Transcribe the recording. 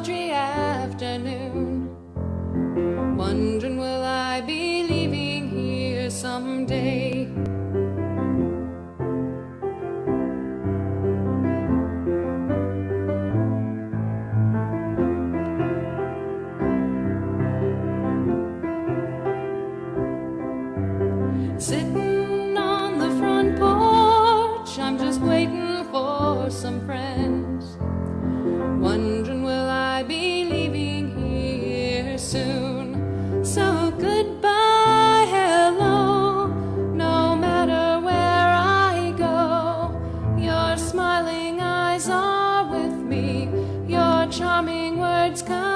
sultry afternoon, wondering will I be leaving here someday. Sitting on the front porch, I'm just waiting for some friends, wondering will I be leaving here soon. So goodbye, hello, no matter where I go, your smiling eyes are with me, your charming words come